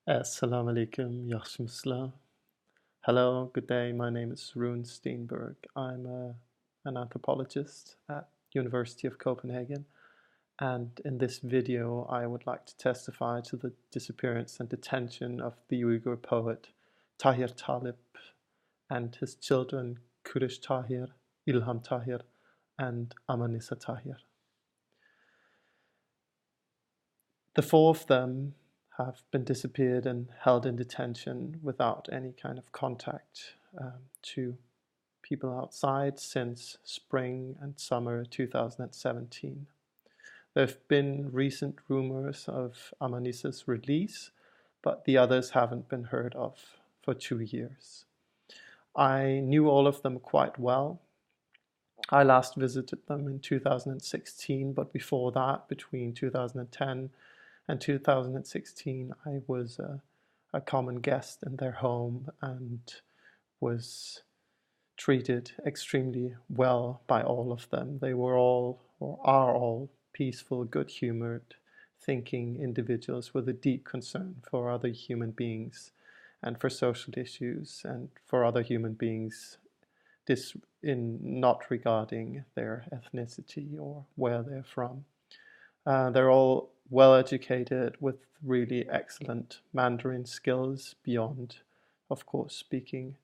Assalamu alaikum, Yashmusla. Hello, good day. My name is Rune. I'm an anthropologist at University of Copenhagen, and in this video I would like to testify to the disappearance and detention of the Uyghur poet Tahir Talib and his children Kurish Tahir, Ilham Tahir, and Amanisa Tahir. The four of them have been disappeared and held in detention without any kind of contact to people outside since spring and summer 2017. There have been recent rumors of Amanisa's release, but the others haven't been heard of for 2 years. I knew all of them quite well. I last visited them in 2016, but before that, between 2010 and 2016, I was a common guest in their home and was treated extremely well by all of them. They were all, or are all, peaceful, good-humored, thinking individuals with a deep concern for other human beings and for social issues and for other human beings, in not regarding their ethnicity or where they're from. They're all well educated with really excellent Mandarin skills beyond, of course, speaking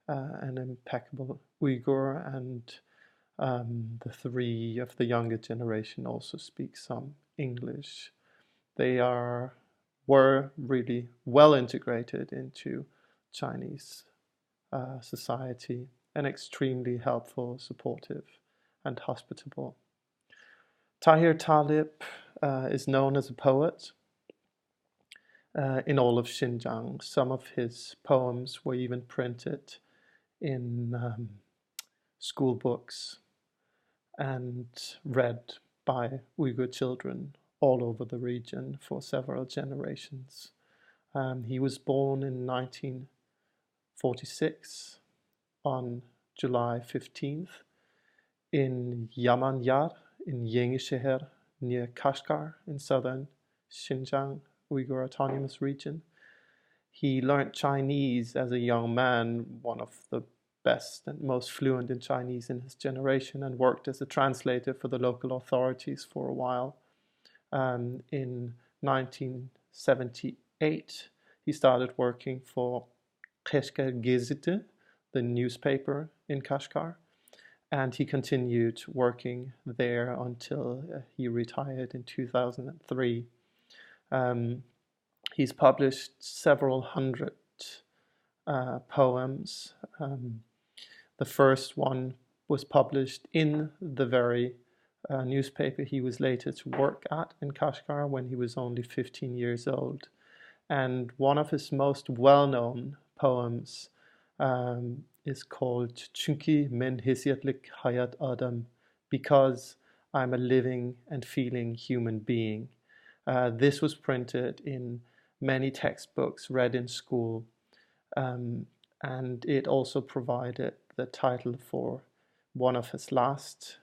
an impeccable Uyghur, and the three of the younger generation also speak some English. They were really well integrated into Chinese society and extremely helpful, supportive, and hospitable. Tahir Talib is known as a poet in all of Xinjiang. Some of his poems were even printed in school books and read by Uyghur children all over the region for several generations. He was born in 1946 on July 15th in Yamanyar in Yengisheher near Kashgar in southern Xinjiang Uyghur Autonomous Region. He learned Chinese as a young man, one of the best and most fluent in Chinese in his generation, and worked as a translator for the local authorities for a while. In 1978, he started working for Kashgar Gazete, the newspaper in Kashgar, and he continued working there until he retired in 2003. He's published several hundred poems. The first one was published in the very newspaper he was later to work at in Kashgar when he was only 15 years old. And one of his most well-known poems is called Chunki Men Hesiyatlik Hayat Adam, because I'm a living and feeling human being. This was printed in many textbooks read in school, and it also provided the title for one of his last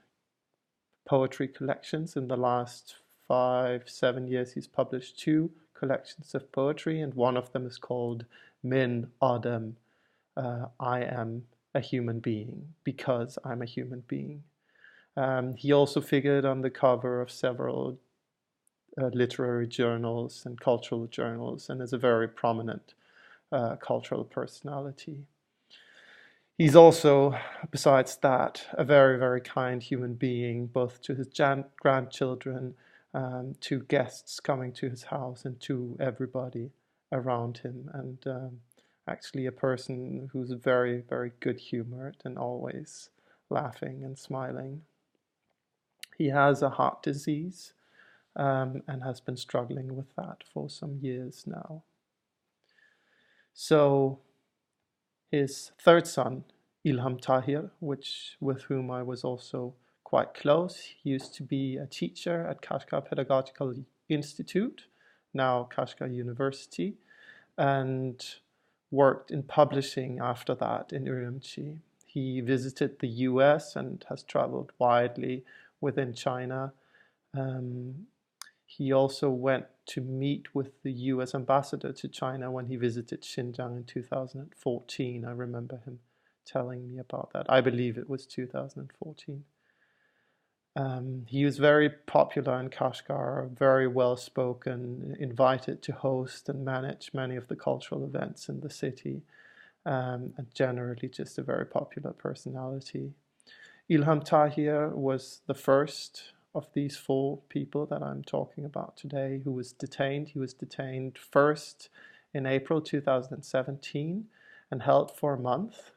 poetry collections. In the last 5-7 years, he's published 2 collections of poetry, and one of them is called Min Adam, I am a human being because I'm a human being. He also figured on the cover of several literary journals and cultural journals, and is a very prominent cultural personality. He's also, besides that, a very, very kind human being, both to his grandchildren, to guests coming to his house, and to everybody around him, and actually a person who's very, very good-humored and always laughing and smiling. He has a heart disease, and has been struggling with that for some years now. So his third son, Ilham Tahir, with whom I was also quite close, he used to be a teacher at Kashgar Pedagogical Institute, now Kashgar University, and worked in publishing after that in Urumqi. He visited the US and has traveled widely within China. He also went to meet with the US ambassador to China when he visited Xinjiang in 2014. I remember him telling me about that. I believe it was 2014. He was very popular in Kashgar, very well spoken, invited to host and manage many of the cultural events in the city, and generally just a very popular personality. Ilham Tahir was the first of these 4 people that I'm talking about today who was detained. He was detained first in April 2017 and held for a month.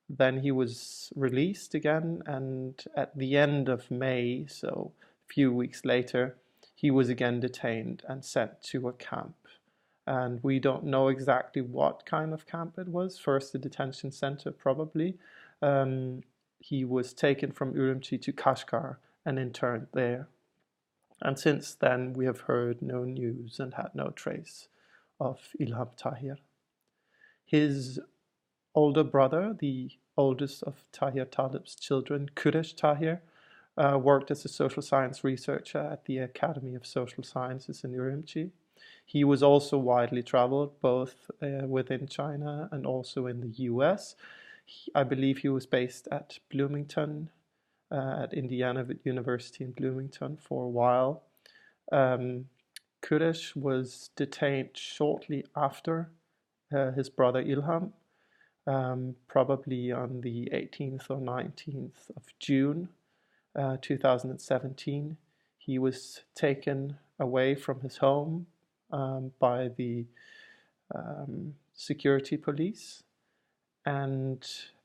Then he was released again, and at the end of May, so a few weeks later, he was again detained and sent to a camp. And we don't know exactly what kind of camp it was. First, a detention center, probably. He was taken from Urumqi to Kashgar and interned there. And since then, we have heard no news and had no trace of Ilham Tahir. His older brother, the oldest of Tahir Talib's children, Quresh Tahir, worked as a social science researcher at the Academy of Social Sciences in Urumqi. He was also widely traveled, both within China and also in the US. I believe he was based at Bloomington, at Indiana University in Bloomington for a while. Quresh was detained shortly after his brother Ilham, probably on the 18th or 19th of June 2017. He was taken away from his home by the security police, and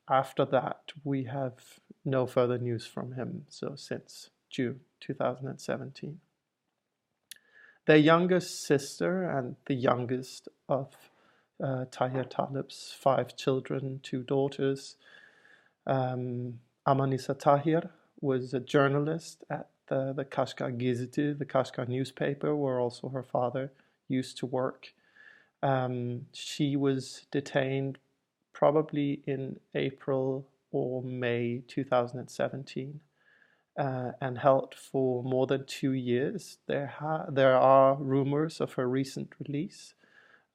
after that we have no further news from him, so since June 2017. Their youngest sister and the youngest of Tahir Talib's 5 children, 2 daughters, Amanisa Tahir, was a journalist at the Kashgar Gazeti, the Kashgar newspaper, where also her father used to work. She was detained probably in April or May 2017 and held for more than 2 years. There are rumors of her recent release,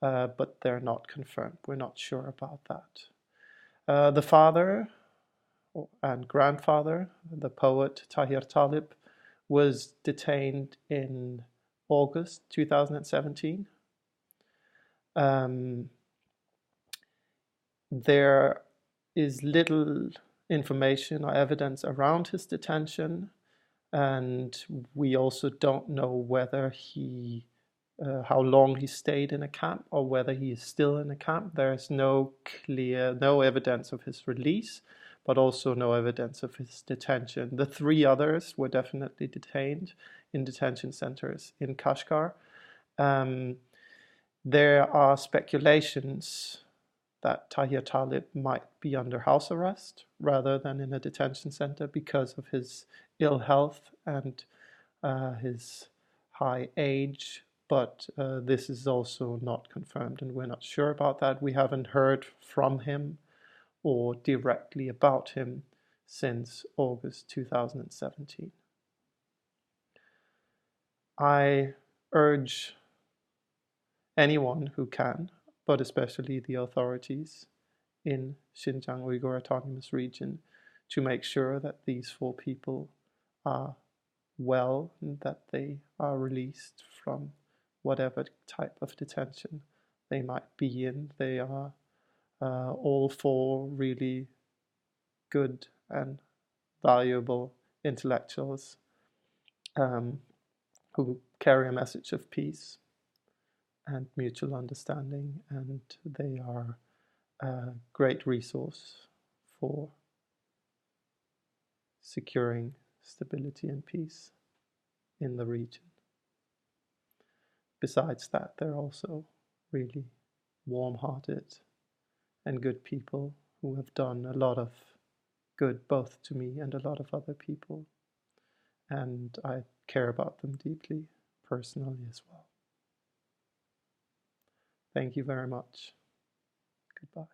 but they're not confirmed. We're not sure about that. The father and grandfather, the poet Tahir Talib, was detained in August 2017. There is little information or evidence around his detention, and we also don't know whether how long he stayed in a camp or whether he is still in a camp. There is no evidence of his release, but also no evidence of his detention. The 3 others were definitely detained in detention centers in Kashgar. There are speculations that Tahir Talib might be under house arrest rather than in a detention center because of his ill health and his high age, but this is also not confirmed and we're not sure about that. We haven't heard from him or directly about him since August 2017. I urge anyone who can, but especially the authorities in Xinjiang Uyghur Autonomous Region, to make sure that these 4 people are well and that they are released from whatever type of detention they might be in. They are all 4 really good and valuable intellectuals who carry a message of peace and mutual understanding, and they are a great resource for securing stability and peace in the region. Besides that, they're also really warm-hearted and good people who have done a lot of good both to me and a lot of other people, and I care about them deeply personally as well. Thank you very much. Goodbye.